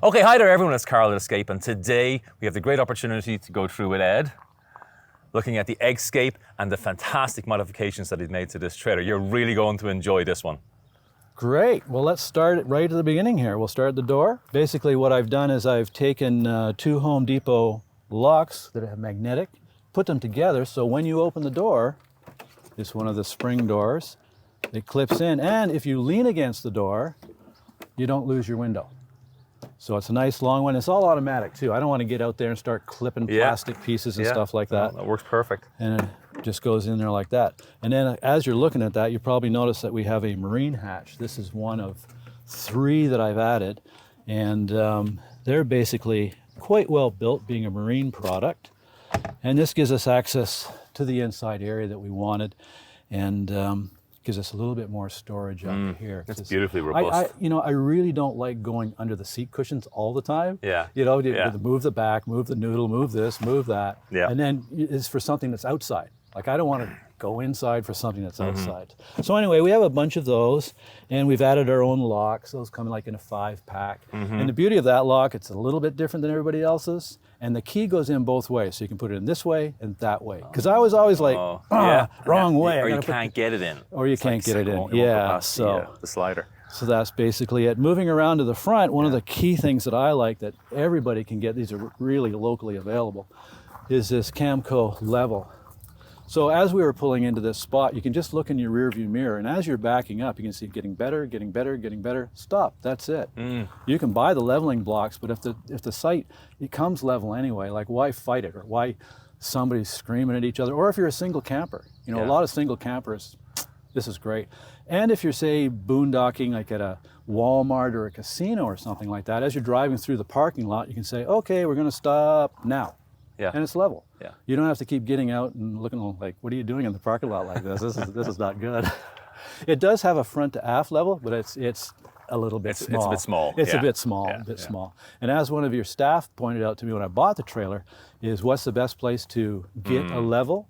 Okay, hi there everyone, it's Karl at Eggscape, and today we have the great opportunity to go through with Ed, looking at the Eggscape and the fantastic modifications that he's made to this trailer. You're really going to enjoy this one. Great. Well, let's start right at the beginning here. We'll start at the door. Basically what I've done is I've taken two Home Depot locks that are magnetic, put them together so when you open the door, it's one of the spring doors, it clips in, and if you lean against the door, you don't lose your window. So it's a nice long one. It's all automatic too. I don't want to get out there and start clipping plastic pieces and stuff like that. No, that works perfect. And it just goes in there like that. And then as you're looking at that, you probably notice that we have a marine hatch. This is one of 3 that I've added. And they're basically quite well built, being a marine product. And this gives us access to the inside area that we wanted. And gives us a little bit more storage under here. It's beautifully robust. I really don't like going under the seat cushions all the time. Yeah. Move the back, move the noodle, move this, move that. Yeah. And then it's for something that's outside. Like I don't want to go inside for something that's outside. So anyway, we have a bunch of those, and we've added our own locks. Those come like in a 5-pack. And the beauty of that lock, it's a little bit different than everybody else's. And the key goes in both ways, so you can put it in this way and that way. Because I was always like, wrong way. Or you can't get it in. Or you can't get it in. Yeah, so the slider. So that's basically it. Moving around to the front, one of the key things that I like that everybody can get, these are really locally available, is this Camco level. So as we were pulling into this spot, you can just look in your rear view mirror, and as you're backing up, you can see it getting better, getting better, getting better. Stop, that's it. You can buy the leveling blocks, but if the site, it comes level anyway, like why fight it, or why somebody's screaming at each other, or if you're a single camper. A lot of single campers, this is great. And if you're, say, boondocking like at a Walmart or a casino or something like that, as you're driving through the parking lot, you can say, okay, we're gonna stop now. Yeah. And it's level. Yeah. You don't have to keep getting out and looking like, what are you doing in the parking lot like this? This is not good. It does have a front to aft level, but it's a little bit small. It's a bit small. It's a bit small, small. And as one of your staff pointed out to me when I bought the trailer, is what's the best place to get a level,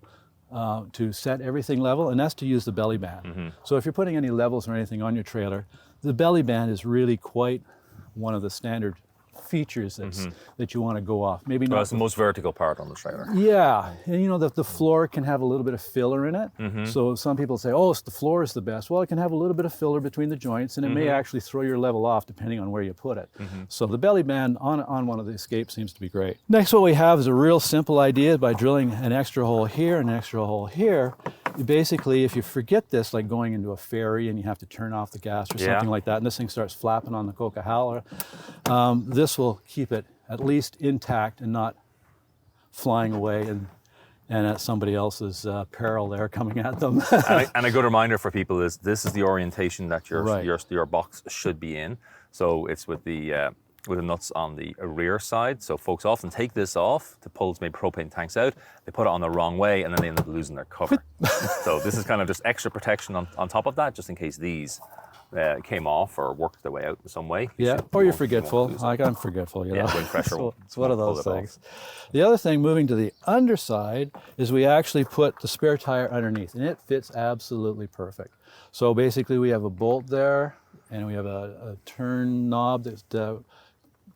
to set everything level, and that's to use the belly band. So if you're putting any levels or anything on your trailer, the belly band is really quite one of the standard features that you want to go off. Maybe not. It's the most vertical part on the trailer. Yeah, and the floor can have a little bit of filler in it. So some people say, oh, the floor is the best. Well, it can have a little bit of filler between the joints, and it may actually throw your level off depending on where you put it. So the belly band on one of the Escape seems to be great. Next, what we have is a real simple idea. By drilling an extra hole here and an extra hole here, basically, if you forget this, like going into a ferry and you have to turn off the gas or something like that, and this thing starts flapping on the Coca-Cola, this will keep it at least intact and not flying away and at somebody else's peril there coming at them. and a good reminder for people is this is the orientation that your box should be in. So it's with the nuts on the rear side. So folks often take this off to pull maybe propane tanks out. They put it on the wrong way and then they end up losing their cover. So this is kind of just extra protection on top of that, just in case these came off or worked their way out in some way. Or you're forgetful. Like I'm forgetful, wind pressure. So it's one of those things. The other thing, moving to the underside, is we actually put the spare tire underneath, and it fits absolutely perfect. So basically we have a bolt there, and we have a turn knob that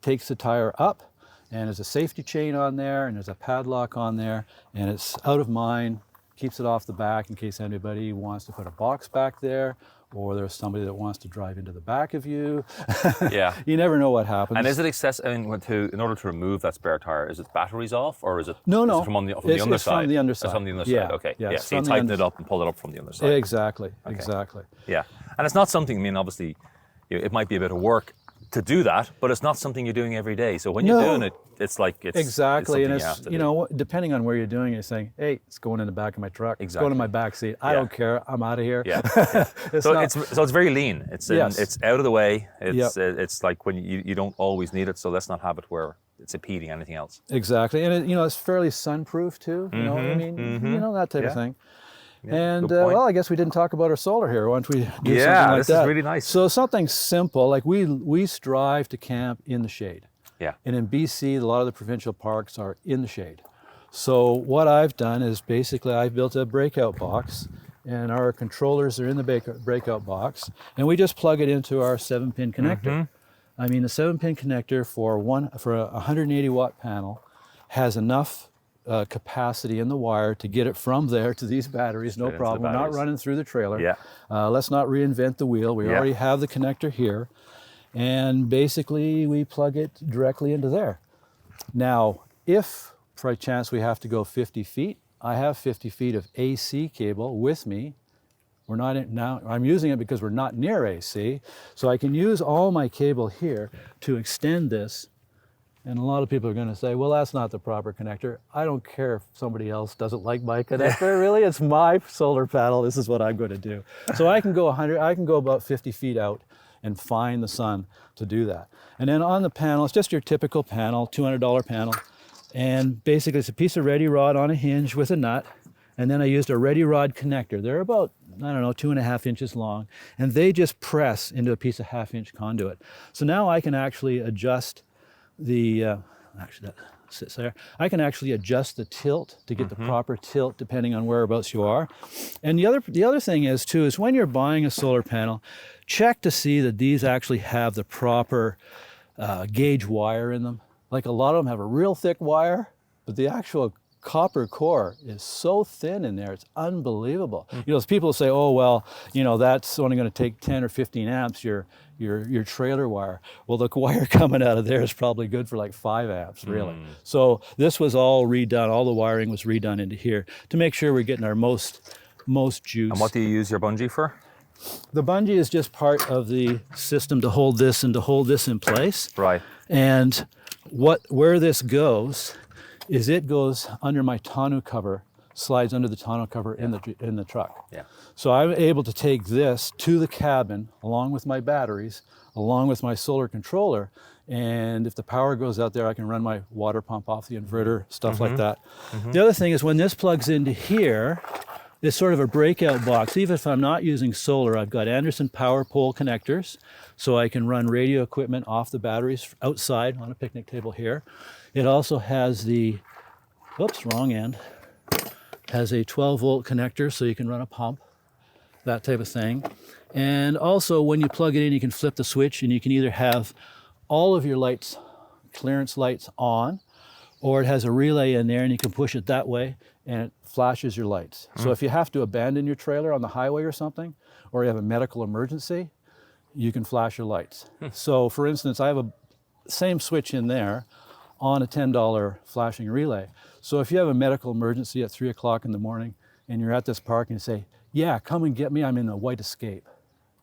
takes the tire up, and there's a safety chain on there, and there's a padlock on there, and it's out of mine, keeps it off the back in case anybody wants to put a box back there, or there's somebody that wants to drive into the back of you. You never know what happens. And is it accessible, in order to remove that spare tire, is it batteries off, or is it No. Is it from the underside? It's from the underside. It's from the underside, okay. So you tighten it up and pull it up from the underside. Exactly, exactly. Yeah, and it's not something, obviously, it might be a bit of work to do that, but it's not something you're doing every day. So when you're doing it, it's like exactly, and it's depending on where you're doing it, you're saying, hey, it's going in the back of my truck. Exactly. It's going in my back seat. I don't care. I'm out of here. It's very lean. It's out of the way. It's like when you don't always need it. So let's not have it where it's impeding anything else. Exactly, and it's fairly sunproof too. You know what I mean? That type of thing. And well, I guess we didn't talk about our solar here. Why don't we do something like that? This is really nice. So something simple, like we strive to camp in the shade. Yeah. And in BC, a lot of the provincial parks are in the shade. So what I've done is basically I've built a breakout box, and our controllers are in the breakout box, and we just plug it into our 7-pin connector. I mean, the 7-pin connector for a 180 watt panel has enough capacity in the wire to get it from there to these batteries, no problem. We're not running through the trailer. Yeah. Let's not reinvent the wheel. We already have the connector here. And basically we plug it directly into there. Now, if by chance we have to go 50 feet, I have 50 feet of AC cable with me. We're not in, now, I'm using it because we're not near AC, so I can use all my cable here to extend this. And a lot of people are going to say, well, that's not the proper connector. I don't care if somebody else doesn't like my connector, really. It's my solar panel. This is what I'm going to do. So I can go about 50 feet out and find the sun to do that. And then on the panel, it's just your typical panel, $200 panel. And basically it's a piece of ready rod on a hinge with a nut. And then I used a ready rod connector. They're about, I don't know, 2.5 inches long. And they just press into a piece of 1/2-inch conduit. So now I can actually adjust the, actually that sits there. I can actually adjust the tilt to get the proper tilt depending on whereabouts you are. And the other thing is too, is when you're buying a solar panel, check to see that these actually have the proper gauge wire in them. Like a lot of them have a real thick wire, but the actual copper core is so thin in there, it's unbelievable. You know, people say, oh, well, you know, that's only going to take 10 or 15 amps, your trailer wire. Well, the wire coming out of there is probably good for like 5 amps, really. So this was all redone, all the wiring was redone into here to make sure we're getting our most juice. And what do you use your bungee for? The bungee is just part of the system to hold this and to hold this in place. Right. And where this goes is it goes under my tonneau cover, slides under the tonneau cover in the truck. Yeah. So I'm able to take this to the cabin along with my batteries, along with my solar controller, and if the power goes out there, I can run my water pump off the inverter, stuff like that. The other thing is when this plugs into here, it's sort of a breakout box. Even if I'm not using solar, I've got Anderson power pole connectors, so I can run radio equipment off the batteries outside on a picnic table here. It also has the, oops, wrong end, has a 12-volt connector so you can run a pump, that type of thing. And also when you plug it in, you can flip the switch and you can either have all of your lights, clearance lights on, or it has a relay in there and you can push it that way and it flashes your lights. So if you have to abandon your trailer on the highway or something, or you have a medical emergency, you can flash your lights. So for instance, I have a same switch in there on a $10 flashing relay. So if you have a medical emergency at 3 o'clock in the morning and you're at this park and you say, yeah, come and get me, I'm in a white Escape.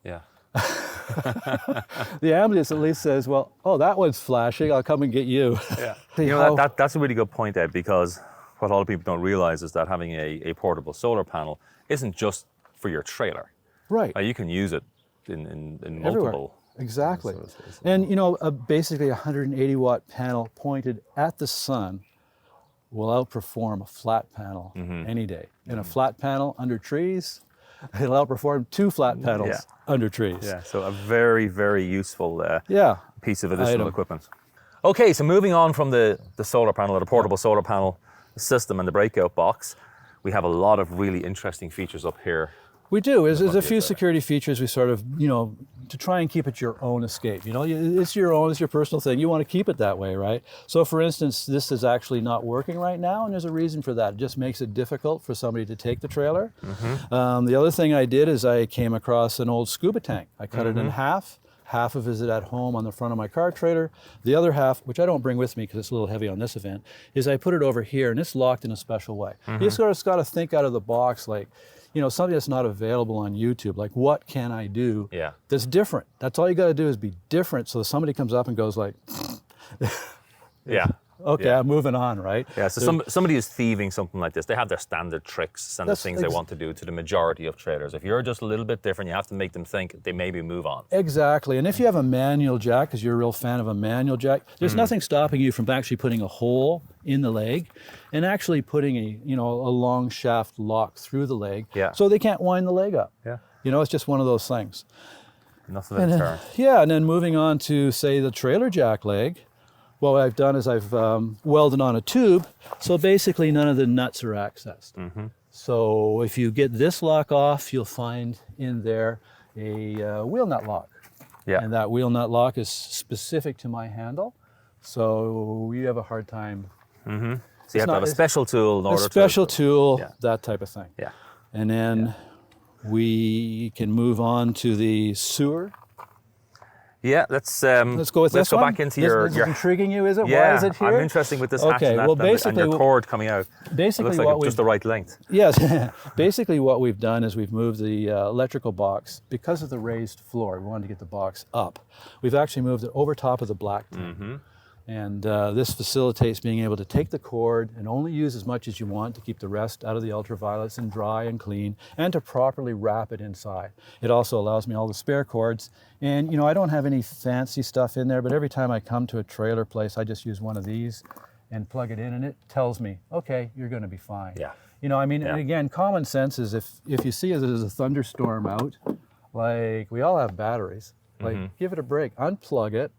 Yeah. The ambulance at least says, well, oh, that one's flashing, I'll come and get you. Yeah. You know, that's a really good point, Ed, because what a lot of people don't realize is that having a portable solar panel isn't just for your trailer. Right. You can use it in multiple. Everywhere. Exactly. And you know, basically a 180 watt panel pointed at the sun will outperform a flat panel any day. And a flat panel under trees, it'll outperform 2 flat panels under trees. Yeah, so a very, very useful piece of additional equipment. Okay, so moving on from the solar panel, or the portable solar panel system and the breakout box, we have a lot of really interesting features up here. We do. There's a few security features we sort of, you know, to try and keep it your own Escape. You know, it's your own, it's your personal thing. You want to keep it that way, right? So for instance, this is actually not working right now, and there's a reason for that. It just makes it difficult for somebody to take the trailer. The other thing I did is I came across an old scuba tank. I cut it in half. Half of it is at home on the front of my car trailer. The other half, which I don't bring with me because it's a little heavy on this event, is I put it over here, and it's locked in a special way. You just sort of got to think out of the box, like, you know, something that's not available on YouTube. Like, what can I do that's different? That's all you got to do is be different, so somebody comes up and goes like, okay, I'm moving on, right? Yeah, so somebody is thieving something like this. They have their standard tricks and the things they want to do to the majority of trailers. If you're just a little bit different, you have to make them think they maybe move on. Exactly, and if you have a manual jack, because you're a real fan of a manual jack, there's nothing stopping you from actually putting a hole in the leg and actually putting a long shaft lock through the leg so they can't wind the leg up. Yeah. You know, it's just one of those things. Nothing of a deterrent. Yeah, and then moving on to, say, the trailer jack leg, what I've done is I've welded on a tube, so basically none of the nuts are accessed. So if you get this lock off, you'll find in there a wheel nut lock. Yeah. And that wheel nut lock is specific to my handle. So you have a hard time. Mm-hmm. So you have to have a special tool in order to... A special tool, that type of thing. Yeah. And then we can move on to the sewer. Yeah, let's go with this go one. back into this your... is intriguing you, is it? Yeah, Why is it here? I'm interested with this hatch and, well, and your cord coming out. Basically, it looks like just the right length. Yes. Basically, what we've done is we've moved the electrical box, because of the raised floor, we wanted to get the box up. We've actually moved it over top of the black tank. Mm-hmm. And this facilitates being able to take the cord and only use as much as you want to keep the rest out of the ultraviolets and dry and clean, and to properly wrap it inside. It also allows me all the spare cords. And I don't have any fancy stuff in there, but every time I come to a trailer place, I just use one of these and plug it in, and it tells me, okay, you're going to be fine. Yeah. And again, common sense is if you see there's a thunderstorm out, like we all have batteries, like give it a break, unplug it.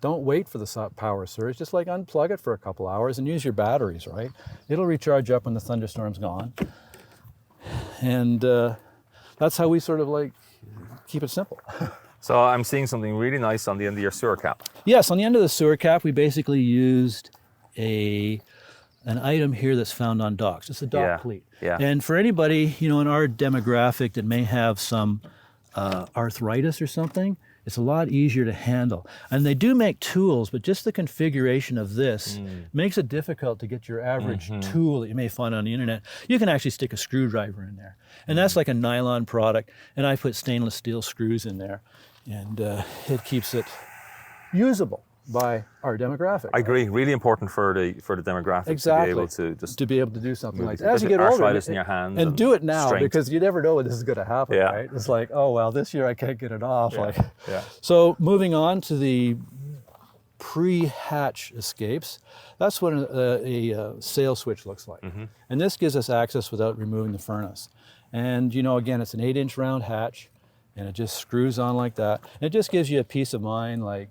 Don't wait for the power surge, just like unplug it for a couple hours and use your batteries, right? It'll recharge up when the thunderstorm's gone. And that's how we sort of like keep it simple. So I'm seeing something really nice on the end of your sewer cap. Yes, on the end of the sewer cap, we basically used an item here that's found on docks. It's a dock cleat. Yeah. And for anybody, in our demographic that may have some arthritis or something, it's a lot easier to handle. And they do make tools, but just the configuration of this makes it difficult to get your average tool that you may find on the internet. You can actually stick a screwdriver in there. And that's like a nylon product. And I put stainless steel screws in there. And it keeps it usable by our demographic. I agree. Really important for the demographic exactly. to be able to do something like that. As you get older, in your hands and do it now, strength. because you never know when this is going to happen. Yeah. Right? It's like, oh well, this year I can't get it off. Yeah. So moving on to the pre-hatch escapes, that's what a sail switch looks like, and this gives us access without removing the furnace. And again, it's an 8-inch round hatch, and it just screws on like that. And it just gives you a peace of mind, like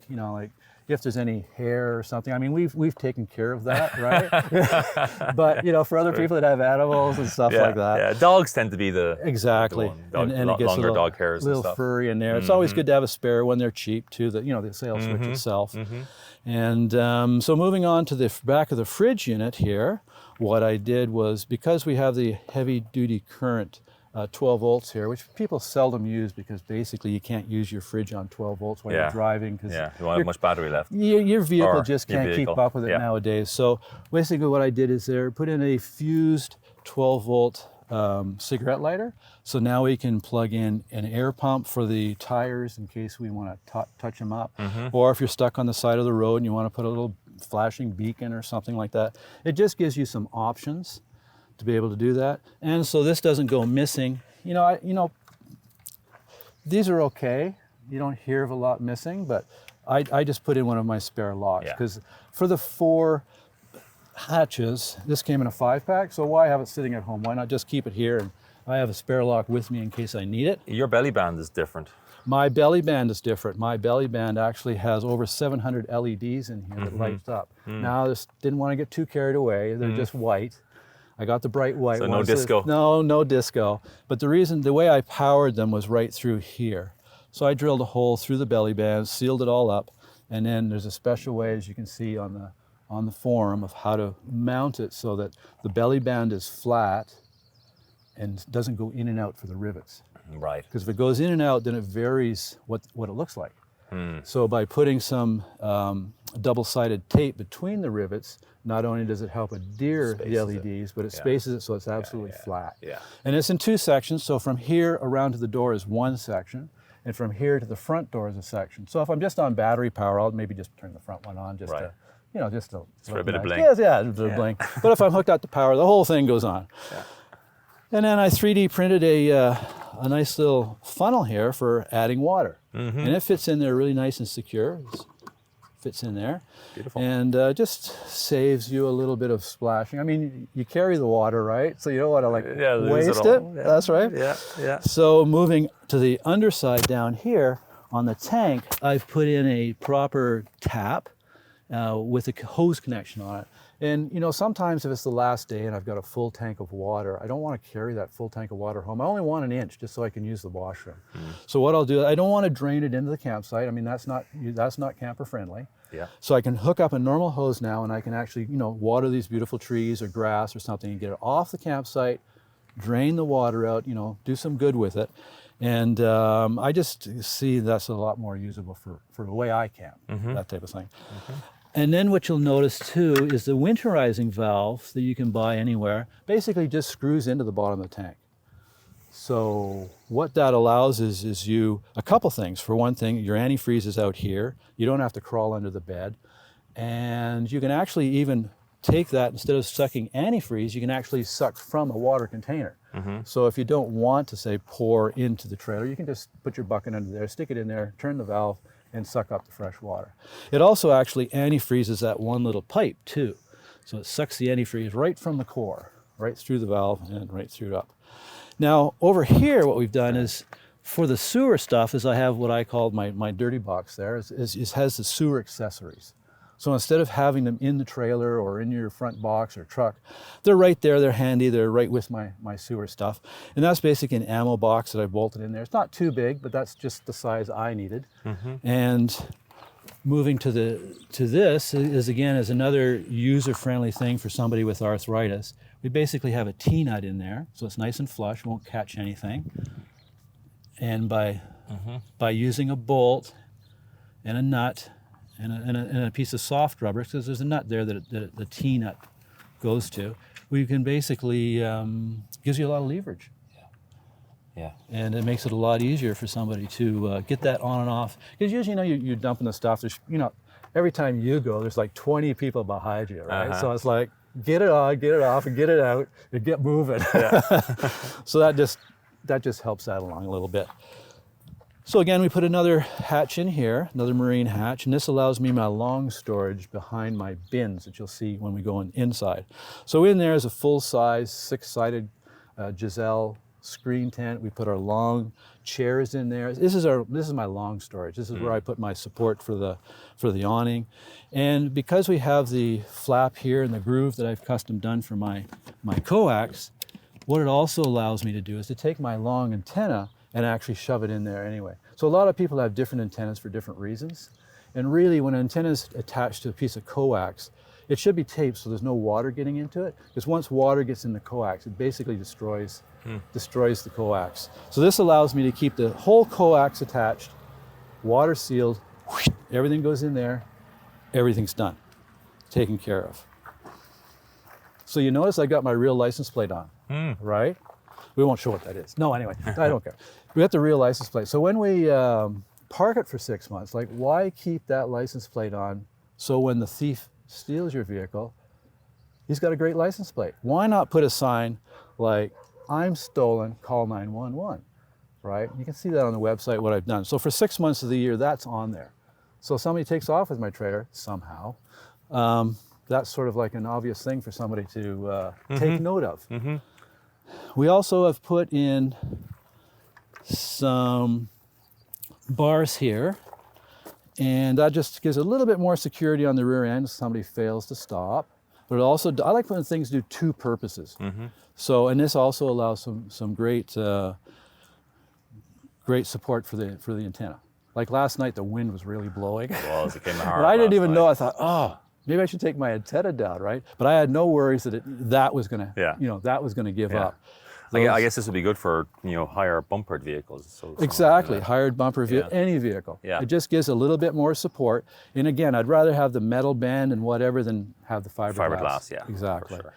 if there's any hair or something. I mean, we've taken care of that, right? But for other people that have animals and stuff like that. Yeah, dogs tend to be exactly. The one. And it gets longer dog hairs, a little and stuff. furry in there. It's always good to have a spare when they're cheap too. The sail switch itself. And so moving on to the back of the fridge unit here, what I did was, because we have the heavy duty current 12 volts here, which people seldom use, because basically you can't use your fridge on 12 volts while you're driving, because you won't have much battery left. Your vehicle just can't keep up with it nowadays. So basically what I did is put in a fused 12 volt cigarette lighter. So now we can plug in an air pump for the tires in case we want to touch them up. Or if you're stuck on the side of the road and you want to put a little flashing beacon or something like that. It just gives you some options to be able to do that. And so this doesn't go missing. These are okay. You don't hear of a lot missing, but I just put in one of my spare locks, because for the 4 hatches, this came in a 5-pack, so why have it sitting at home? Why not just keep it here, and I have a spare lock with me in case I need it. Your belly band is different. My belly band is different. My belly band actually has over 700 LEDs in here that lights up. Now, this didn't want to get too carried away. They're just white. I got the bright white so ones. No disco. No disco. But the way I powered them was right through here. So I drilled a hole through the belly band, sealed it all up, and then there's a special way, as you can see on the forum, of how to mount it so that the belly band is flat and doesn't go in and out for the rivets. Right. Because if it goes in and out, then it varies what it looks like. So by putting some double-sided tape between the rivets, not only does it help adhere the LEDs, but it spaces it so it's absolutely flat. Yeah. And it's in 2 sections, so from here around to the door is 1 section, and from here to the front door is a section. So if I'm just on battery power, I'll maybe just turn the front one on just to, just to for a bit of bling. Yes, a bit of bling. But if I'm hooked up to power, the whole thing goes on. Yeah. And then I 3D printed a nice little funnel here for adding water. And it fits in there really nice and secure. It fits in there. Beautiful. And just saves you a little bit of splashing. I mean, you carry the water, right? So you don't want to waste it. Yeah. That's right. Yeah. So moving to the underside down here on the tank, I've put in a proper tap. with a hose connection on it. And you know, sometimes if it's the last day and I've got a full tank of water, I don't want to carry that full tank of water home. I only want an inch just so I can use the washroom. So what I'll do, I don't want to drain it into the campsite. I mean, that's not camper friendly. Yeah. So I can hook up a normal hose now and I can actually, you know, water these beautiful trees or grass or something and get it off the campsite, drain the water out, you know, do some good with it. And I just see that's a lot more usable for the way I camp, that type of thing. And then what you'll notice too is the winterizing valve that you can buy anywhere basically just screws into the bottom of the tank. So what that allows is you, a couple things. For one thing, your antifreeze is out here. You don't have to crawl under the bed. And you can actually even take that, instead of sucking antifreeze, you can actually suck from a water container. So if you don't want to, say, pour into the trailer, you can just put your bucket under there, stick it in there, turn the valve, and suck up the fresh water. It also actually antifreezes that one little pipe too. So it sucks the antifreeze right from the core, right through the valve and right through it up. Now over here what we've done is, for the sewer stuff, is I have what I call my dirty box there, has the sewer accessories. So instead of having them in the trailer or in your front box or truck, they're right there, they're handy, they're right with my sewer stuff. And that's basically an ammo box that I bolted in there. It's not too big, but that's just the size I needed. And moving to this is another user-friendly thing for somebody with arthritis. We basically have a T-nut in there, so it's nice and flush, won't catch anything. And by using a bolt and a nut, and a piece of soft rubber, because there's a nut there that the T-nut goes to, we can basically, gives you a lot of leverage. Yeah. And it makes it a lot easier for somebody to get that on and off. Because usually, you know, you're dumping the stuff, there's, you know, every time you go, there's like 20 people behind you, right? So it's like, get it on, get it off, and get it out, and get moving. So that just helps that along a little bit. So again, we put another hatch in here, another marine hatch, and this allows me my long storage behind my bins that you'll see when we go inside. So in there is a full-size, 6-sided Giselle screen tent. We put our long chairs in there. This is my long storage. This is where I put my support for the awning. And because we have the flap here and the groove that I've custom done for my coax, what it also allows me to do is to take my long antenna and actually shove it in there anyway. So a lot of people have different antennas for different reasons. And really, when an antenna is attached to a piece of coax, it should be taped so there's no water getting into it. Because once water gets in the coax, it basically destroys the coax. So this allows me to keep the whole coax attached, water sealed, everything goes in there, everything's done, taken care of. So you notice I got my real license plate on, right? We won't show what that is. No, anyway, I don't care. We got the real license plate. So when we park it for 6 months, like, why keep that license plate on so when the thief steals your vehicle, he's got a great license plate? Why not put a sign like, I'm stolen, call 911, right? You can see that on the website, what I've done. So for 6 months of the year, that's on there. So somebody takes off with my trailer somehow. That's sort of like an obvious thing for somebody to take note of. We also have put in some bars here, and that just gives a little bit more security on the rear end if somebody fails to stop. But it also, I like when things do two purposes. So, and this also allows some great great support for the antenna. Like last night, the wind was really blowing. It was, it came hard. I didn't even know. I thought, oh, maybe I should take my antenna down, right? But I had no worries that that was gonna, that was gonna give up. I guess this would be good for, higher bumpered vehicles. So exactly, hired bumper vehicle, any vehicle. It just gives a little bit more support. And again, I'd rather have the metal band and whatever than have the fiberglass. Fiberglass, yeah. Exactly. For sure.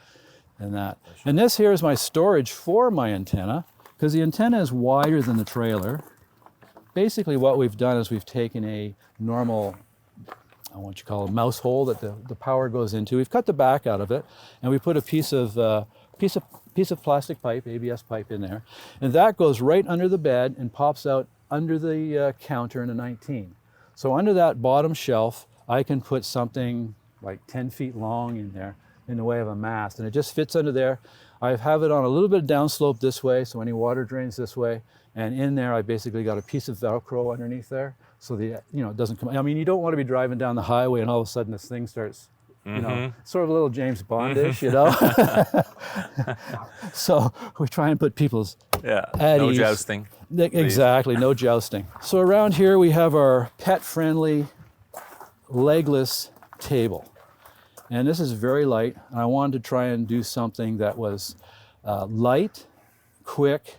And that. And this here is my storage for my antenna, because the antenna is wider than the trailer. Basically what we've done is we've taken a normal, what you call a mouse hole that the power goes into. We've cut the back out of it, and we put a piece of plastic pipe, ABS pipe in there, and that goes right under the bed and pops out under the counter in a 19. So under that bottom shelf, I can put something like 10 feet long in there in the way of a mast, and it just fits under there. I have it on a little bit of downslope this way, so any water drains this way, and in there I basically got a piece of Velcro underneath there, so the it doesn't come. I mean, you don't want to be driving down the highway and all of a sudden this thing starts, sort of a little James Bondish, So we try and put people's at no ease. jousting. Exactly, no jousting. So around here we have our pet-friendly legless table, and this is very light. And I wanted to try and do something that was light, quick,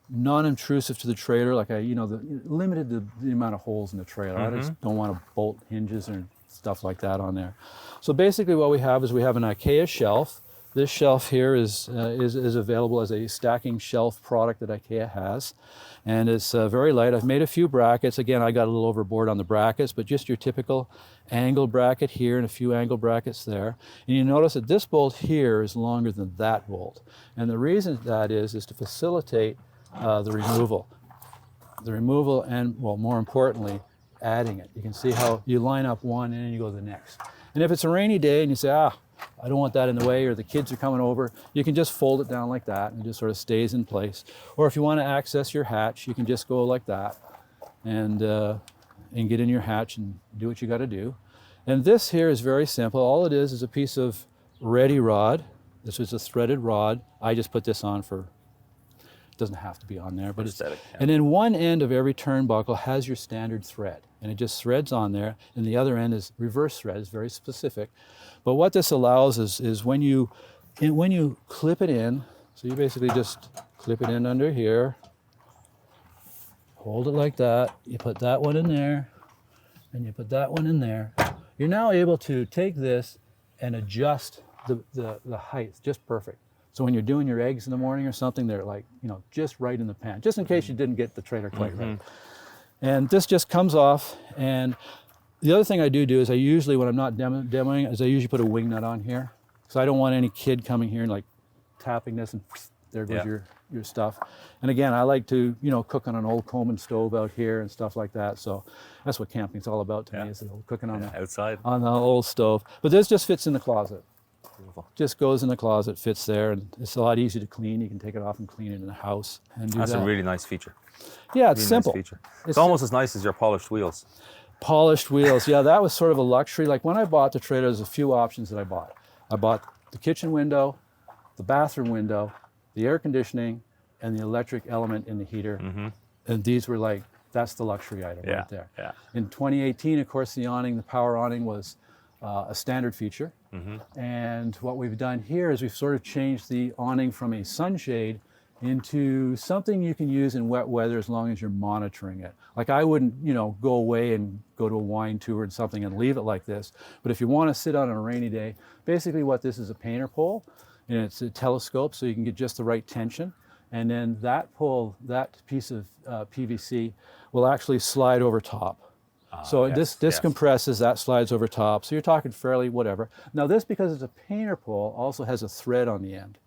non-intrusive to the trailer, like limited the amount of holes in the trailer. I just don't want to bolt hinges and stuff like that on there. So basically what we have is we have an IKEA shelf. This shelf here is available as a stacking shelf product that IKEA has, and it's very light. I've made a few brackets. Again, I got a little overboard on the brackets, but just your typical angle bracket here and a few angle brackets there. And you notice that this bolt here is longer than that bolt, and the reason that is to facilitate the removal, and, well, more importantly, adding it. You can see how you line up one and then you go to the next. And if it's a rainy day and you say, I don't want that in the way, or the kids are coming over, you can just fold it down like that and it just sort of stays in place. Or if you want to access your hatch, you can just go like that and get in your hatch and do what you got to do. And this here is very simple. All it is a piece of ready rod. This is a threaded rod. I just put this on for, it doesn't have to be on there, but aesthetic, and then one end of every turnbuckle has your standard thread, and it just threads on there, and the other end is reverse thread. It's very specific. But what this allows is when you clip it in, so you basically just clip it in under here, hold it like that, you put that one in there, and you put that one in there. You're now able to take this and adjust the height just perfect. So when you're doing your eggs in the morning or something, they're like, just right in the pan, just in case you didn't get the trailer quite right. And this just comes off. And the other thing I do is I usually, when I'm not demoing, is I usually put a wing nut on here. So I don't want any kid coming here and like tapping this and there goes your stuff. And again, I like to, cook on an old Coleman stove out here and stuff like that. So that's what camping's all about to me, is cooking on outside on the old stove. But this just fits in the closet. Beautiful. Just goes in the closet, fits there, and it's a lot easier to clean. You can take it off and clean it in the house and do That's that. a really nice feature. Yeah, it's really simple. Nice feature. It's almost as nice as your polished wheels. Polished wheels, yeah, that was sort of a luxury. Like when I bought the trailer, there's a few options that I bought. I bought the kitchen window, the bathroom window, the air conditioning, and the electric element in the heater. And these were like, that's the luxury item right there. Yeah. In 2018, of course, the awning, the power awning was a standard feature. And what we've done here is we've sort of changed the awning from a sunshade into something you can use in wet weather as long as you're monitoring it. Like I wouldn't, go away and go to a wine tour and something and leave it like this. But if you want to sit on a rainy day, basically what this is a painter pole, and it's a telescope so you can get just the right tension. And then that pole, that piece of PVC will actually slide over top. So this compresses, that slides over top. So you're talking fairly whatever. Now this, because it's a painter pole, also has a thread on the end.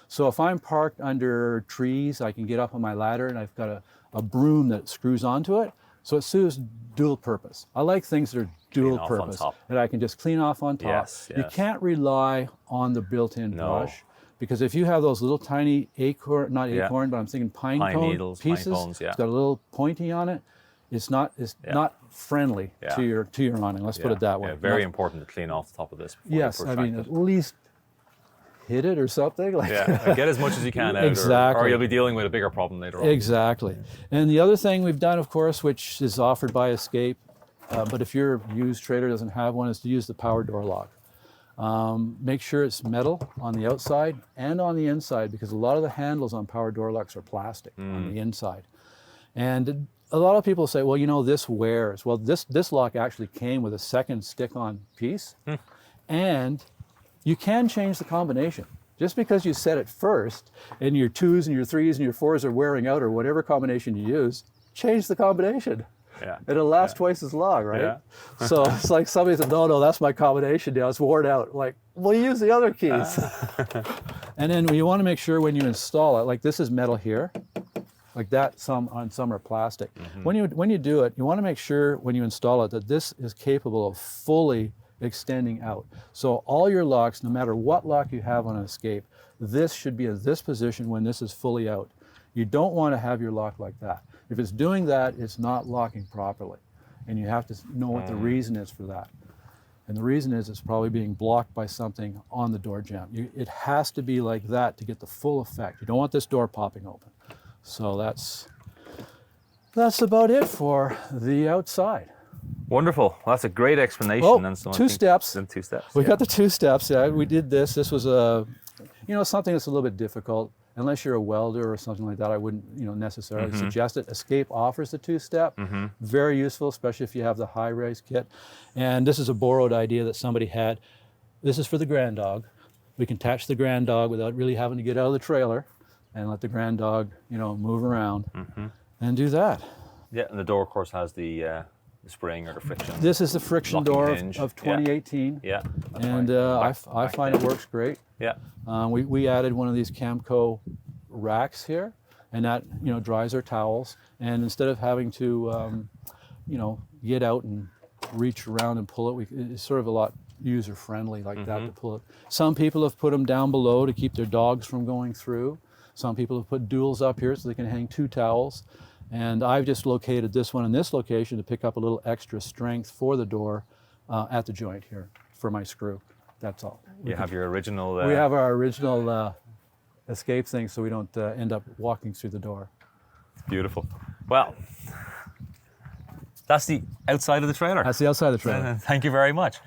So if I'm parked under trees, I can get up on my ladder and I've got a broom that screws onto it. So it serves dual purpose. I like things that are dual purpose, that I can just clean off on top. Yes. You can't rely on the built-in brush, because if you have those little tiny acorn, not acorn, but I'm thinking pine cone needles, pieces, pine cones, it's got a little pointy on it. It's not friendly to your awning. Let's put it that way. Yeah, very important to clean off the top of this. Yes, I mean, at least hit it or something. Like get as much as you can out, exactly. or you'll be dealing with a bigger problem later on. Exactly. And the other thing we've done, of course, which is offered by Eggscape, but if your used trailer doesn't have one, is to use the power door lock. Make sure it's metal on the outside and on the inside, because a lot of the handles on power door locks are plastic on the inside. And a lot of people say, well, this wears. Well, this lock actually came with a second stick-on piece, and you can change the combination. Just because you set it first, and your 2s and your 3s and your 4s are wearing out, or whatever combination you use, change the combination. Yeah. It'll last twice as long, right? Yeah. So it's like somebody said, no, that's my combination now, it's worn out. Like, well, use the other keys. And then you want to make sure when you install it, like this is metal here, like that, some are plastic. When you do it, you want to make sure when you install it that this is capable of fully extending out. So all your locks, no matter what lock you have on an Eggscape, this should be in this position when this is fully out. You don't want to have your lock like that. If it's doing that, it's not locking properly. and you have to know what the reason is for that. And the reason is it's probably being blocked by something on the door jamb. It has to be like that to get the full effect. You don't want this door popping open. So that's about it for the outside. Wonderful. Well, that's a great explanation. Oh, and so two steps. And 2 steps. We got the 2 steps. Yeah, we did this. This was something that's a little bit difficult. Unless you're a welder or something like that, I wouldn't, necessarily suggest it. Eggscape offers the 2-step. Very useful, especially if you have the high-rise kit. And this is a borrowed idea that somebody had. This is for the grand dog. We can attach the grand dog without really having to get out of the trailer and let the grand dog, move around and do that. Yeah, and the door, of course, has the spring or the friction. This is the friction door of 2018. Yeah. And I find it works great. Yeah. We added one of these Camco racks here, and that dries our towels. And instead of having to get out and reach around and pull it, it's sort of a lot user friendly like that to pull it. Some people have put them down below to keep their dogs from going through. Some people have put duals up here so they can hang 2 towels. And I've just located this one in this location to pick up a little extra strength for the door at the joint here for my screw. That's all. You have your original... We have our original escape thing so we don't end up walking through the door. Beautiful. Well, that's the outside of the trailer. That's the outside of the trailer. Thank you very much.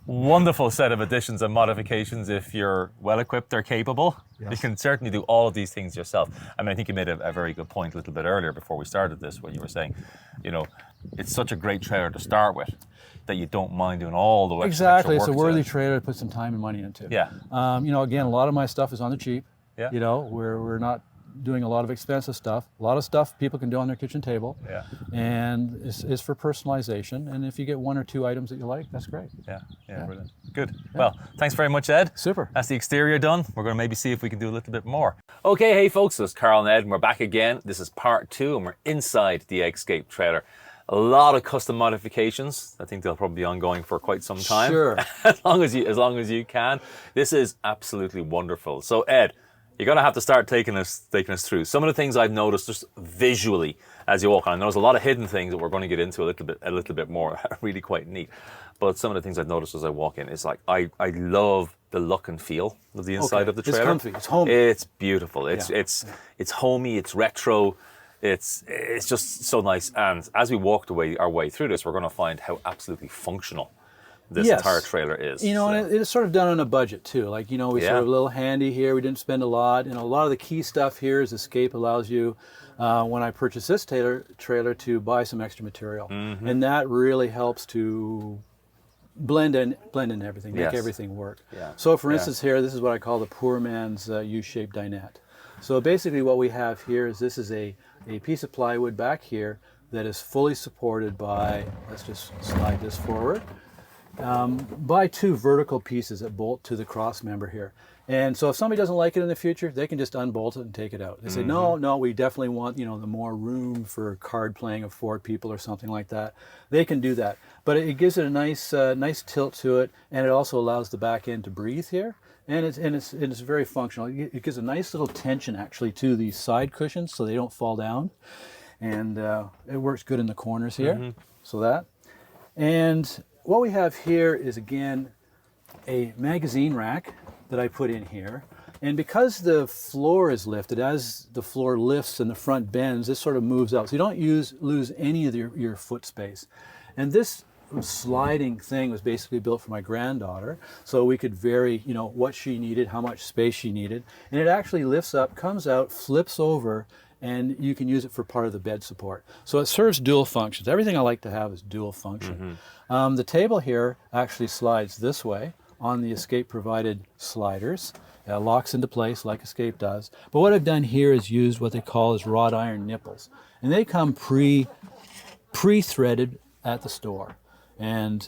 Wonderful set of additions and modifications if you're well equipped or capable. Yes. You can certainly do all of these things yourself. I mean, I think you made a very good point a little bit earlier before we started this when you were saying, it's such a great trailer to start with that you don't mind doing all the Exactly, extra work. It's a worthy trailer to put some time and money into. Yeah. Again, a lot of my stuff is on the cheap. Yeah. We're not doing a lot of expensive stuff. A lot of stuff people can do on their kitchen table. Yeah. And it's for personalization. And if you get 1 or 2 items that you like, that's great. Yeah. Brilliant. Good. Yeah. Well, thanks very much, Ed. Super. That's the exterior done. We're going to maybe see if we can do a little bit more. Okay, hey folks, this is Karl and Ed, and we're back again. This is part 2, and we're inside the Eggscape trailer. A lot of custom modifications. I think they'll probably be ongoing for quite some time. Sure. as long as you can. This is absolutely wonderful. So Ed, you're going to have to start taking us through some of the things I've noticed just visually as you walk on. There's a lot of hidden things that we're going to get into a little bit more. Really quite neat. But some of the things I've noticed as I walk in is like I love the look and feel of the inside of the trailer. It's comfy. It's homey. It's beautiful. It's homey. It's retro. It's just so nice. And as we walked our way through this, we're going to find how absolutely functional this entire trailer is. And it's sort of done on a budget too. Like, we sort of a little handy here. We didn't spend a lot. A lot of the key stuff here is Eggscape allows you, when I purchased this trailer, to buy some extra material. And that really helps to blend in everything, make everything work. Yeah. So for instance here, this is what I call the poor man's U-shaped dinette. So basically what we have here is this is a piece of plywood back here that is fully supported by, let's just slide this forward, by 2 vertical pieces that bolt to the cross member here. And so if somebody doesn't like it in the future, they can just unbolt it and take it out. They say, no, we definitely want, the more room for card playing of 4 people or something like that. They can do that. But it gives it a nice tilt to it, and it also allows the back end to breathe here. And it's very functional. It gives a nice little tension actually to these side cushions so they don't fall down. And it works good in the corners here. So that. And what we have here is, again, a magazine rack that I put in here. And because the floor is lifted, as the floor lifts and the front bends, this sort of moves out. So you don't lose any of your foot space. And this sliding thing was basically built for my granddaughter, so we could vary, what she needed, how much space she needed. And it actually lifts up, comes out, flips over, and you can use it for part of the bed support. So it serves dual functions. Everything I like to have is dual function. The table here actually slides this way on the Eggscape provided sliders. It locks into place like Eggscape does. But what I've done here is use what they call as wrought iron nipples. And they come pre-threaded at the store. And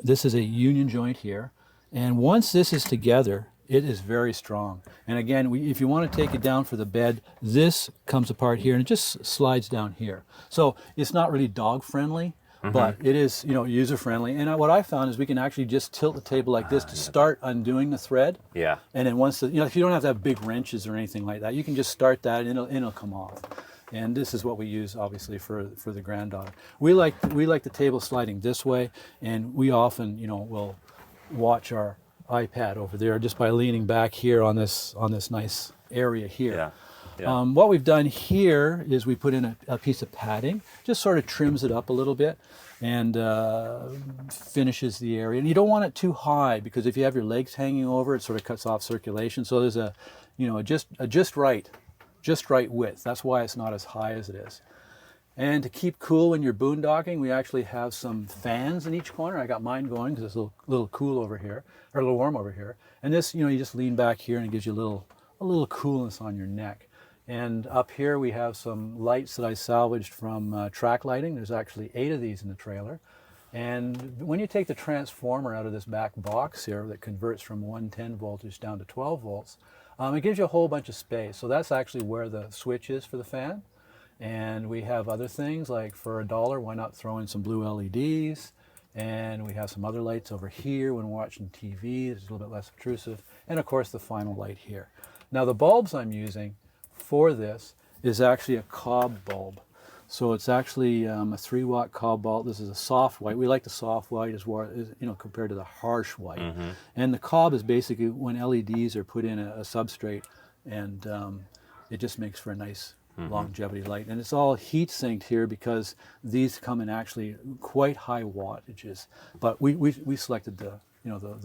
this is a union joint here. And once this is together, it is very strong. And again, if you want to take it down for the bed, this comes apart here and it just slides down here. So it's not really dog friendly, but it is, user friendly. And what I found is we can actually just tilt the table like this to start undoing the thread. Yeah. And then once if you don't have to have big wrenches or anything like that, you can just start that and it'll come off. And this is what we use, obviously, for the granddaughter. We like the table sliding this way, and we often, will watch our iPad over there just by leaning back here on this nice area here. Yeah. Yeah. What we've done here is we put in a piece of padding, just sort of trims it up a little bit and finishes the area. And you don't want it too high, because if you have your legs hanging over, it sort of cuts off circulation. So there's a just right width. That's why it's not as high as it is. And to keep cool when you're boondocking, we actually have some fans in each corner. I got mine going because it's a little cool over here, or a little warm over here. And this, you just lean back here and it gives you a little coolness on your neck. And up here we have some lights that I salvaged from track lighting. There's actually 8 of these in the trailer. And when you take the transformer out of this back box here that converts from 110 voltage down to 12 volts, it gives you a whole bunch of space. So that's actually where the switch is for the fan. And we have other things like, for $1, why not throw in some blue LEDs? And we have some other lights over here when watching TV. It's a little bit less obtrusive. And of course the final light here. Now the bulbs I'm using for this is actually a cob bulb. So it's actually a 3-watt cob bulb. This is a soft white. We like the soft white as well, compared to the harsh white. Mm-hmm. And the cob is basically when LEDs are put in a substrate, and it just makes for a nice longevity light. And it's all heat sinked here because these come in actually quite high wattages. But we selected the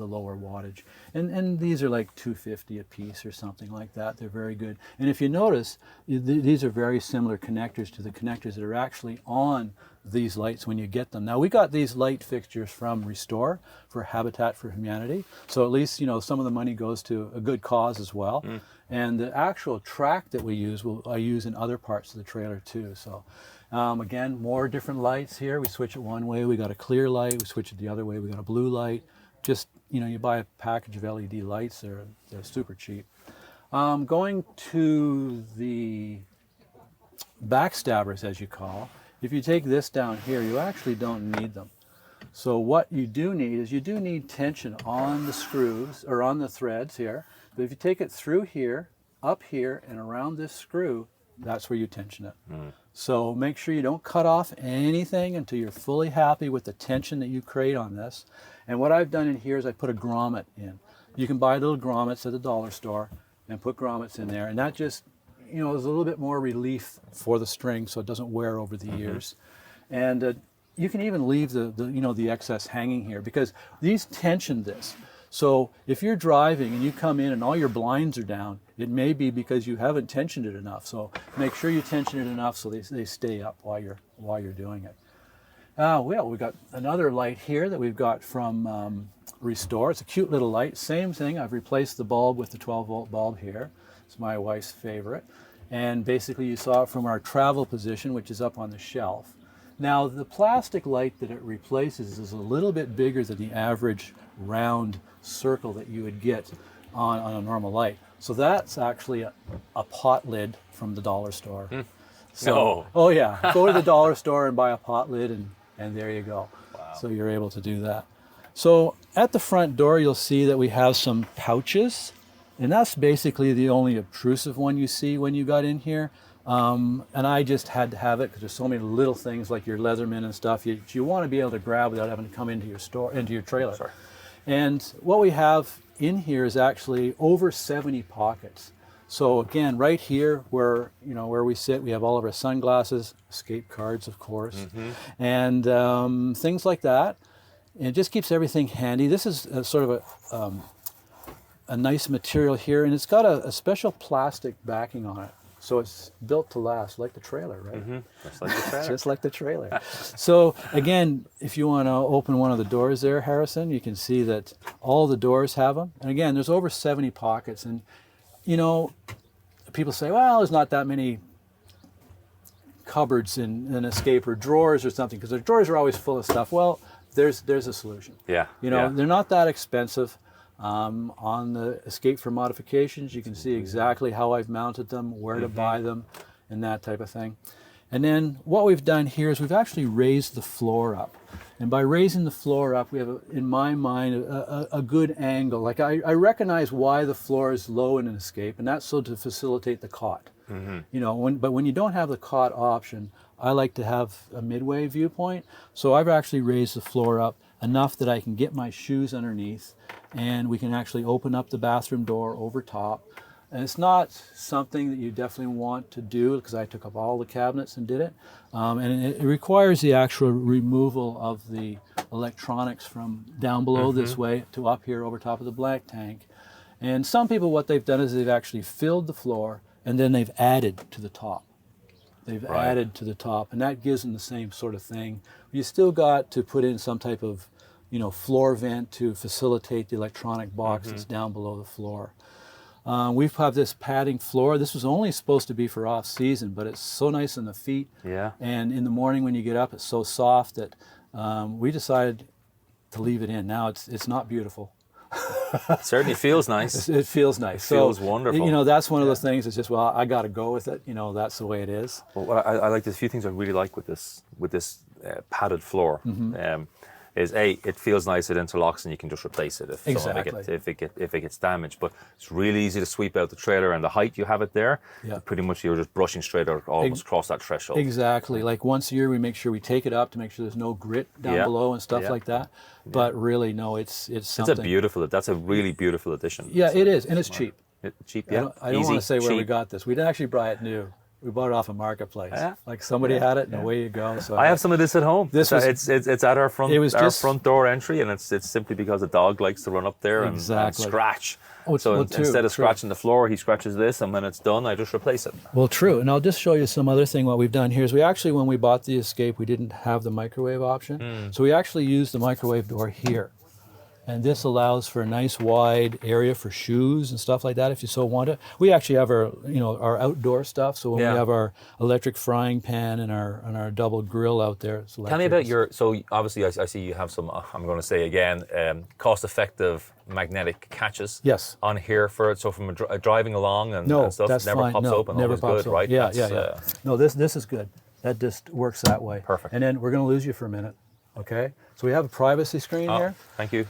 lower wattage, and these are like 250 a piece or something like that. They're very good. And if you notice, these are very similar connectors to the connectors that are actually on these lights when you get them. Now, we got these light fixtures from Restore for Habitat for Humanity, so at least some of the money goes to a good cause as well. And the actual track that we use, I use in other parts of the trailer too. So again, more different lights here. We switch it one way, we got a clear light. We switch it the other way, we got a blue light. Just, you buy a package of LED lights, they're super cheap. Going to the backstabbers, as you call, if you take this down here, you actually don't need them. So what you do need is, you do need tension on the screws, or on the threads here. But if you take it through here, up here, and around this screw, that's where you tension it. So make sure you don't cut off anything until you're fully happy with the tension that you create on this. And what I've done in here is I put a grommet in. You can buy little grommets at the dollar store and put grommets in there, and that just, is a little bit more relief for the string so it doesn't wear over the years. And you can even leave the excess hanging here, because these tension this. So if you're driving and you come in and all your blinds are down, it may be because you haven't tensioned it enough. So make sure you tension it enough so they stay up while you're doing it. Well, we got another light here that we've got from Restore. It's a cute little light. Same thing. I've replaced the bulb with the 12-volt bulb here. It's my wife's favorite. And basically you saw it from our travel position, which is up on the shelf. Now, the plastic light that it replaces is a little bit bigger than the average round circle that you would get on a normal light. So that's actually a pot lid from the dollar store. So, oh yeah, go to the dollar store and buy a pot lid, and there you go. Wow. So you're able to do that. So at the front door, you'll see that we have some pouches, and that's basically the only obtrusive one you see when you got in here. And I just had to have it because there's so many little things like your Leatherman and stuff you want to be able to grab without having to come into your trailer. Sorry. And what we have in here is actually over 70 pockets. So again, right here where we sit, we have all of our sunglasses, escape cards, of course, and things like that. And it just keeps everything handy. This is sort of a nice material here, and it's got a special plastic backing on it. So it's built to last, like the trailer, right? Just like the trailer. Just like the trailer. So again, if you want to open one of the doors there, Harrison, you can see that all the doors have them. And again, there's over 70 pockets. And, people say, well, there's not that many cupboards in an Escape or drawers or something, because the drawers are always full of stuff. Well, there's a solution. Yeah. They're not that expensive. On the Escape for modifications, you can see exactly how I've mounted them, where to buy them, and that type of thing. And then what we've done here is we've actually raised the floor up. And by raising the floor up, we have, in my mind, a good angle. Like I recognize why the floor is low in an Escape, and that's so to facilitate the cot. You know, but when you don't have the cot option, I like to have a midway viewpoint. So I've actually raised the floor up enough that I can get my shoes underneath, and we can actually open up the bathroom door over top. And it's not something that you definitely want to do, because I took up all the cabinets and did it. And it requires the actual removal of the electronics from down below this way to up here over top of the black tank. And some people, what they've done is they've actually filled the floor and then they've added to the top. They've added to the top, and that gives them the same sort of thing. You still got to put in some type of, you know, floor vent to facilitate the electronic box that's down below the floor. We've had this padding floor. This was only supposed to be for off season, but it's so nice on the feet. Yeah. And in the morning when you get up, it's so soft that we decided to leave it in. Now it's not beautiful. It certainly feels nice. It feels nice. It feels wonderful. You know, that's one of those things. It's just, well, I got to go with it. You know, that's the way it is. Well, I like there's a few things I really like with this padded floor. Is it feels nice, it interlocks, and you can just replace it if it gets damaged. But it's really easy to sweep out the trailer, and the height you have it there, pretty much you're just brushing straight or almost across that threshold. Exactly. Like once a year we make sure we take it up to make sure there's no grit down below and stuff like that. But really, no, it's something. That's a really beautiful addition. Yeah, it is, and it's cheap. Cheap, yeah. I don't want to say where we got this. We didn't actually buy it new. We bought it off a marketplace. Like somebody had it, and away you go. So I have some of this at home. It's at our front door entry, and it's simply because a dog likes to run up there and scratch. Instead of scratching the floor, he scratches this, and when it's done, I just replace it. Well, true. And I'll just show you some other thing. What we've done here is we actually, when we bought the Escape, we didn't have the microwave option. So we actually used the microwave door here. And this allows for a nice wide area for shoes and stuff like that if you so want it. We actually have our outdoor stuff. So when we have our electric frying pan and our double grill out there. Tell me about so obviously I see you have some, I'm going to say again, cost-effective magnetic catches on here for it. So from driving along and stuff, that's never fine. pops open, never always pops good, right? Yeah. No, this is good. That just works that way. Perfect. And then we're going to lose you for a minute. Okay, so we have a privacy screen here. Thank you.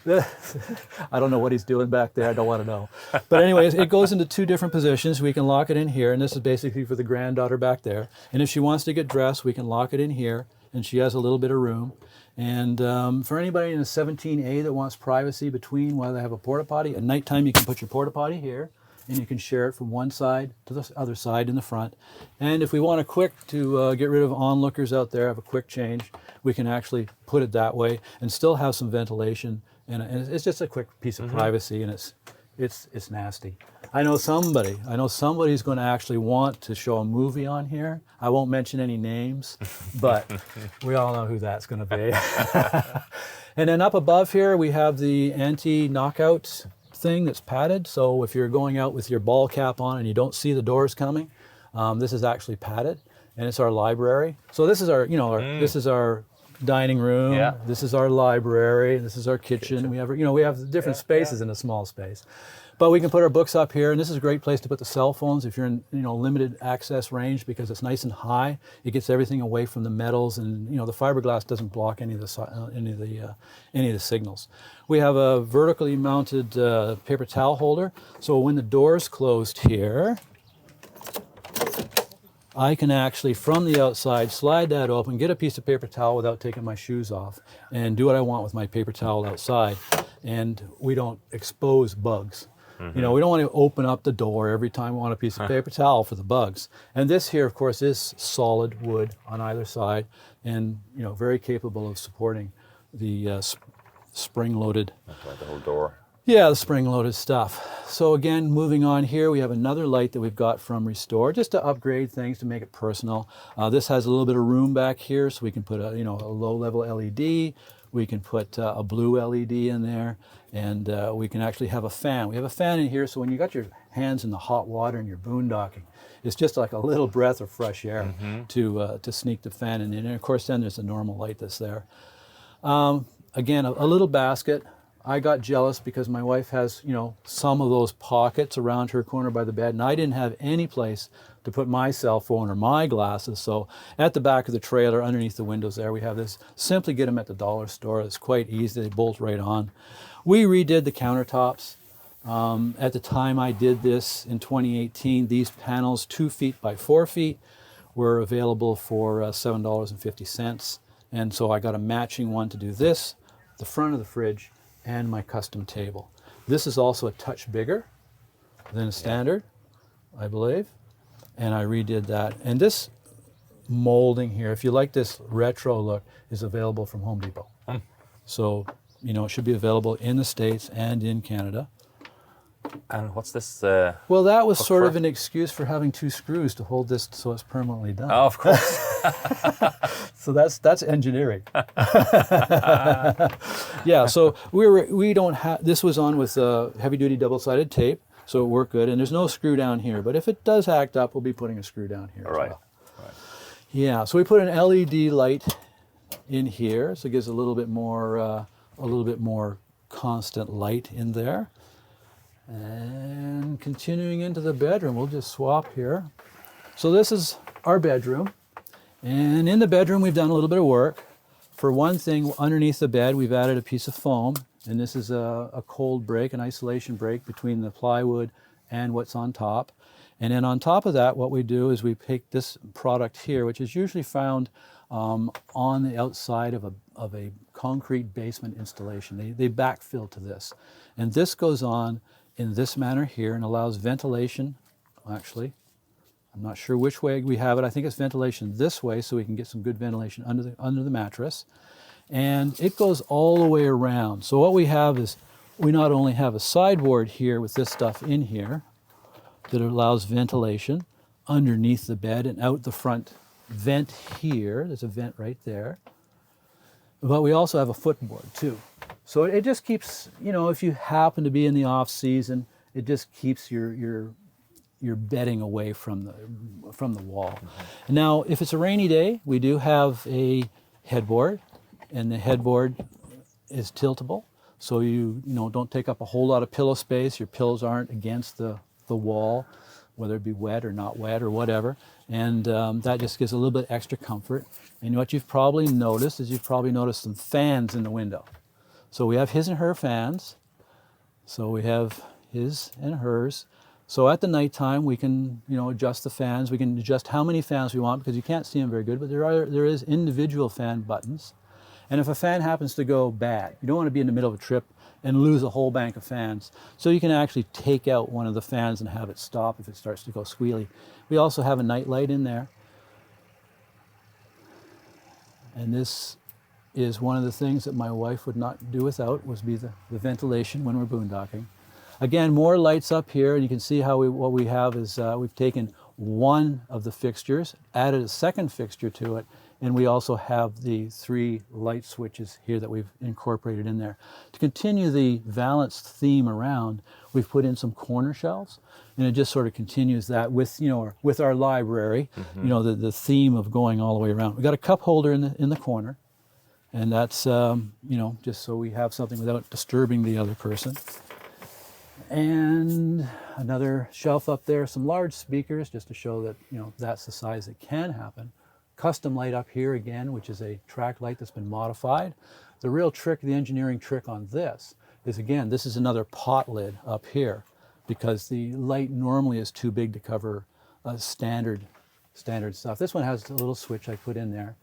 I don't know what he's doing back there. I don't want to know. But anyways, it goes into two different positions. We can lock it in here, and this is basically for the granddaughter back there. And if she wants to get dressed, we can lock it in here, and she has a little bit of room. And for anybody in a 17A that wants privacy between while they have a porta potty, at nighttime you can put your porta potty here, and you can share it from one side to the other side in the front. And if we want a quick to get rid of onlookers out there, have a quick change, we can actually put it that way and still have some ventilation. And it's just a quick piece of privacy, and it's nasty. I know somebody's going to actually want to show a movie on here. I won't mention any names, but we all know who that's going to be. And then up above here, we have the anti-knockout thing that's padded. So if you're going out with your ball cap on and you don't see the doors coming, this is actually padded, and it's our library. So this is our, this is our dining room. Yeah. This is our library. This is our kitchen. We have different spaces in a small space. But we can put our books up here, and this is a great place to put the cell phones if you're in limited access range, because it's nice and high. It gets everything away from the metals, and the fiberglass doesn't block any of the signals. We have a vertically mounted paper towel holder, so when the door's closed here, I can actually, from the outside, slide that open, get a piece of paper towel without taking my shoes off, and do what I want with my paper towel outside. And we don't expose bugs. We don't want to open up the door every time we want a piece of paper towel for the bugs. And this here, of course, is solid wood on either side, and very capable of supporting the spring-loaded. Like the whole door. Yeah, the spring-loaded stuff. So again, moving on here, we have another light that we've got from Restore, just to upgrade things, to make it personal. This has a little bit of room back here, so we can put a low-level LED. We can put a blue LED in there, and we can actually have a fan. We have a fan in here, so when you got your hands in the hot water and you're boondocking, it's just like a little breath of fresh air to sneak the fan in. And of course, then there's a normal light that's there. Again, a little basket. I got jealous because my wife has, you know, some of those pockets around her corner by the bed, and I didn't have any place to put my cell phone or my glasses. So at the back of the trailer, underneath the windows there, we have this. Simply get them at the dollar store. It's quite easy. They bolt right on. We redid the countertops. At the time I did this in 2018, these panels, 2 feet by 4 feet, were available for $7.50. And so I got a matching one to do this, the front of the fridge, and my custom table. This is also a touch bigger than a standard, I believe. And I redid that. And this molding here, if you like this retro look, is available from Home Depot. So, you know, it should be available in the States and in Canada. And what's this? Well, that was sort of an excuse for having 2 screws to hold this so it's permanently done. Oh, of course. So that's engineering. Yeah, so we don't have, this was on with heavy duty double-sided tape, so it worked good, and there's no screw down here, but if it does act up, we'll be putting a screw down here. All right. As well. Yeah, so we put an LED light in here, so it gives a little bit more constant light in there. And continuing into the bedroom, we'll just swap here. So this is our bedroom. And in the bedroom, we've done a little bit of work. For one thing, underneath the bed, we've added a piece of foam. And this is a cold break, an isolation break between the plywood and what's on top. And then on top of that, what we do is we pick this product here, which is usually found on the outside of a concrete basement installation. They backfill to this. And this goes on in this manner here and allows ventilation. Actually, I'm not sure which way we have it. I think it's ventilation this way, so we can get some good ventilation under the mattress. And it goes all the way around. So what we have is, we not only have a sideboard here with this stuff in here that allows ventilation underneath the bed and out the front vent here. There's a vent right there. But we also have a footboard too. So it just keeps, you know, if you happen to be in the off season, it just keeps your bedding away from the wall. Mm-hmm. Now, if it's a rainy day, we do have a headboard, and the headboard is tiltable, so you don't take up a whole lot of pillow space. Your pillows aren't against the wall, whether it be wet or not wet or whatever, and that just gives a little bit extra comfort. And what you've probably noticed is some fans in the window. So we have his and her fans. So we have his and hers. So at the nighttime, we can, adjust the fans. We can adjust how many fans we want because you can't see them very good, but there is individual fan buttons. And if a fan happens to go bad, you don't want to be in the middle of a trip and lose a whole bank of fans. So you can actually take out one of the fans and have it stop if it starts to go squealy. We also have a night light in there. And this is one of the things that my wife would not do without, was the ventilation when we're boondocking. Again, more lights up here, and you can see how what we have is we've taken one of the fixtures, added a second fixture to it, and we also have the 3 light switches here that we've incorporated in there. To continue the balanced theme around, we've put in some corner shelves, and it just sort of continues that with with our library, mm-hmm. The theme of going all the way around. We've got a cup holder in the corner, and that's just so we have something without disturbing the other person. And another shelf up there, some large speakers, just to show that that's the size it can happen. Custom light up here again, which is a track light that's been modified. The real trick, the engineering trick on this is, again, this is another pot lid up here, because the light normally is too big to cover standard stuff. This one has a little switch I put in there,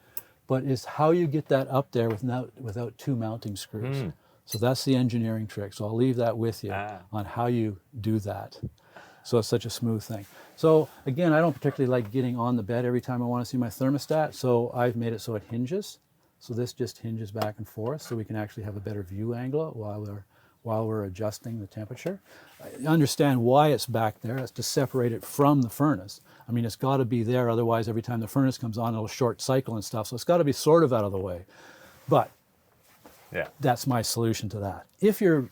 but it's how you get that up there without 2 mounting screws. Mm. So that's the engineering trick. So I'll leave that with you on how you do that. So it's such a smooth thing. So again, I don't particularly like getting on the bed every time I want to see my thermostat. So I've made it so it hinges. So this just hinges back and forth, so we can actually have a better view angle while we're adjusting the temperature. I understand why it's back there. It's to separate it from the furnace. I mean, it's got to be there. Otherwise, every time the furnace comes on, it'll short cycle and stuff. So it's got to be sort of out of the way. But that's my solution to that. If you're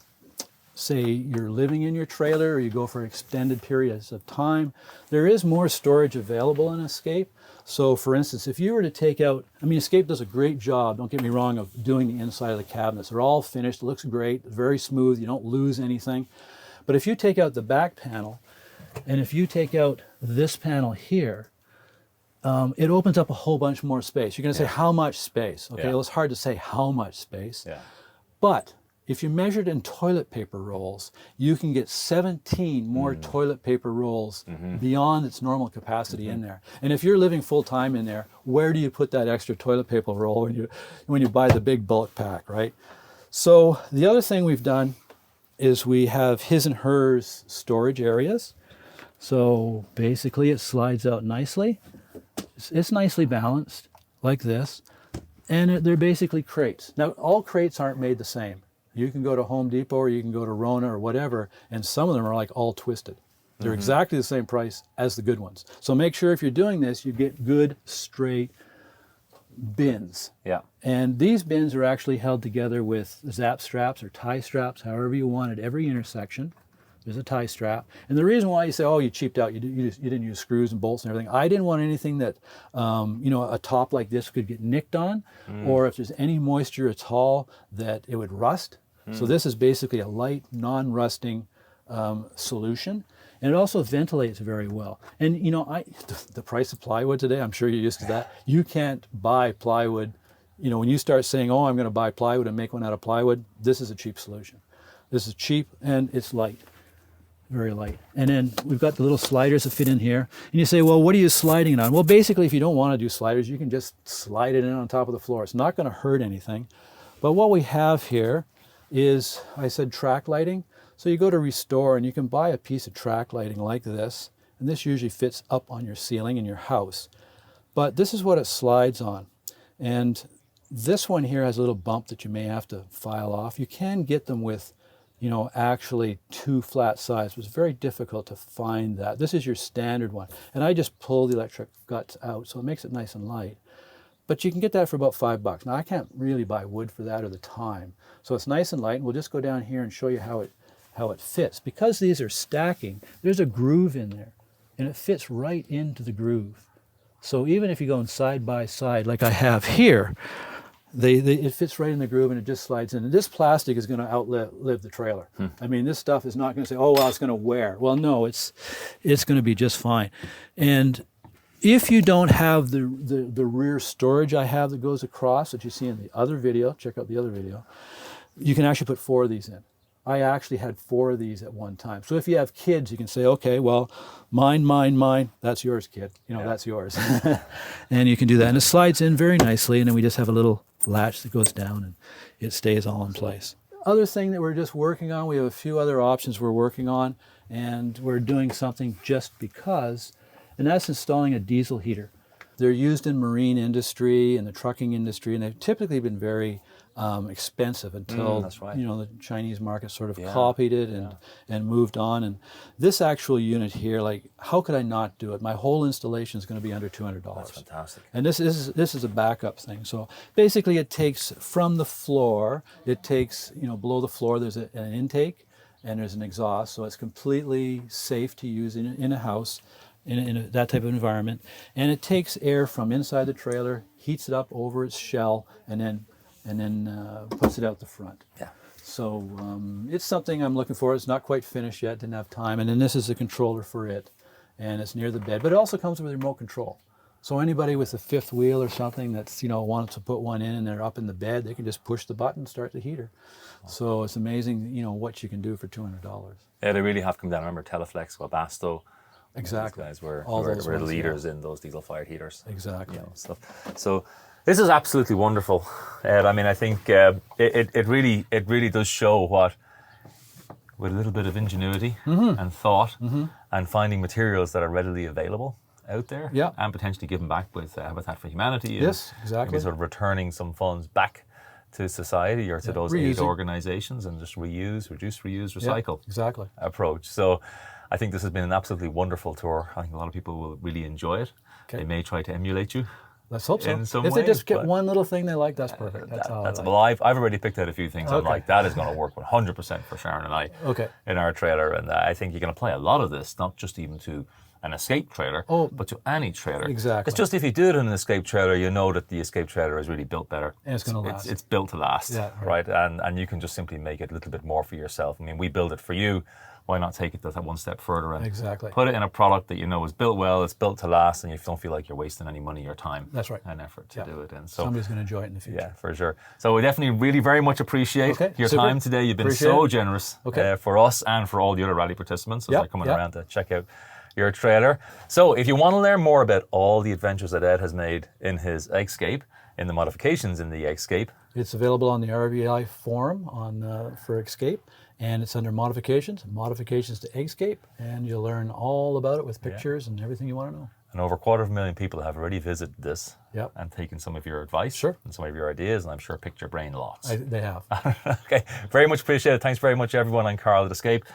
say you're living in your trailer or you go for extended periods of time, there is more storage available in Escape. So for instance, if you were to take out, I mean, Escape does a great job, don't get me wrong, of doing the inside of the cabinets. They're all finished, it looks great, very smooth, you don't lose anything. But if you take out the back panel, and if you take out this panel here, it opens up a whole bunch more space. You're going to say, how much space? Okay, well, it's hard to say how much space. But if you measured in toilet paper rolls, you can get 17 more toilet paper rolls beyond its normal capacity in there. And if you're living full time in there, where do you put that extra toilet paper roll when you buy the big bulk pack, right? So the other thing we've done is we have his and hers storage areas. So basically it slides out nicely. It's nicely balanced like this. And they're basically crates. Now, all crates aren't made the same. You can go to Home Depot or you can go to Rona or whatever, and some of them are like all twisted. They're exactly the same price as the good ones. So make sure if you're doing this, you get good, straight bins. And these bins are actually held together with zap straps or tie straps, however you want at every intersection. There's a tie strap. And the reason why you say, oh, you cheaped out, you didn't use screws and bolts and everything. I didn't want anything that, a top like this could get nicked on, or if there's any moisture at all, that it would rust. So this is basically a light, non-rusting solution. And it also ventilates very well. And the price of plywood today, I'm sure you're used to that. You can't buy plywood. When you start saying, oh, I'm going to buy plywood and make one out of plywood, this is a cheap solution. This is cheap and it's light. Very light. And then we've got the little sliders that fit in here. And you say, well, what are you sliding it on? Well, basically, if you don't want to do sliders, you can just slide it in on top of the floor. It's not going to hurt anything. But what we have here is, I said, track lighting. So you go to Restore and you can buy a piece of track lighting like this. And this usually fits up on your ceiling in your house. But this is what it slides on. And this one here has a little bump that you may have to file off. You can get them with actually 2 flat sides. It was very difficult to find that. This is your standard one. And I just pull the electric guts out, so it makes it nice and light. But you can get that for about $5. Now, I can't really buy wood for that or the time. So it's nice and light, and we'll just go down here and show you how it fits. Because these are stacking, there's a groove in there, and it fits right into the groove. So even if you go side by side, like I have here, it fits right in the groove and it just slides in. And this plastic is going to outlive the trailer. I mean, this stuff is not going to say, oh, well, it's going to wear. Well, no, it's going to be just fine. And if you don't have the rear storage I have that goes across that you see in the other video, check out the other video, you can actually put 4 of these in. I actually had 4 of these at one time. So if you have kids, you can say, okay, well, mine, that's yours, kid. That's yours. And you can do that. And it slides in very nicely, and then we just have a little latch that goes down, and it stays all in place. Other thing that we're just working on, we have a few other options we're working on, and we're doing something just because, and that's installing a diesel heater. They're used in marine industry and the trucking industry, and they've typically been very expensive until the Chinese market sort of copied it and moved on. And this actual unit here, like, how could I not do it? My whole installation is going to be under $200. That's fantastic. And this is a backup thing. So basically, it takes from the floor. It takes below the floor. There's an intake and there's an exhaust. So it's completely safe to use in a house. In that type of environment, and it takes air from inside the trailer, heats it up over its shell, and then puts it out the front. So it's something I'm looking for. It's not quite finished yet, didn't have time. And then this is the controller for it, and it's near the bed. But it also comes with a remote control. So anybody with a 5th wheel or something that's wants to put one in and they're up in the bed, they can just push the button, start the heater. So it's amazing, what you can do for $200. Yeah, they really have come down. I remember Teleflex, Webasto. Exactly. These guys were ones, leaders in those diesel-fired heaters. Exactly. Stuff. So this is absolutely wonderful, Ed. I mean, I think it really does show what, with a little bit of ingenuity and thought and finding materials that are readily available out there and potentially giving back with Habitat for Humanity. Yes, exactly. Maybe sort of returning some funds back to society or to those aid organizations and just reduce, reuse, recycle approach. So I think this has been an absolutely wonderful tour. I think a lot of people will really enjoy it. They may try to emulate you. Let's hope so. In some if they ways, just get but- one little thing they like, that's perfect. That's all I like. Well, I've already picked out a few things I Okay. like. That is going to work 100% for Sharon and I Okay. in our trailer. And I think you can apply a lot of this, not just even to an escape trailer, but to any trailer. Exactly. It's just if you do it in an escape trailer, you know that the escape trailer is really built better. And it's going to last. It's built to last, Yeah, right? And you can just simply make it a little bit more for yourself. I mean, we build it for you. Why not take it that one step further and Exactly. put it in a product that you know is built well, it's built to last, and you don't feel like you're wasting any money or time That's right. and effort to do it. And so Somebody's going to enjoy it in the future. yeah, for sure. So we definitely really very much appreciate your super. time today. You've been Appreciate so it. generous Okay. for us and for all the other rally participants as Yep, they're coming yep. around to check out your trailer. So if you want to learn more about all the adventures that Ed has made in his Eggscape, in the modifications in the Eggscape, It's available on the RVI forum for Eggscape, and it's under modifications to Eggscape, and you'll learn all about it with pictures and everything you want to know. and over 250,000 people have already visited this Yep. and taken some of your advice Sure. and some of your ideas, and I'm sure picked your brain lots. They have. Okay, very much appreciated. Thanks very much, everyone. I'm Karl at Escape.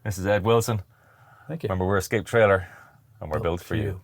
This is Ed Wilson. Thank you. Remember, we're Escape Trailer, and we're built for you.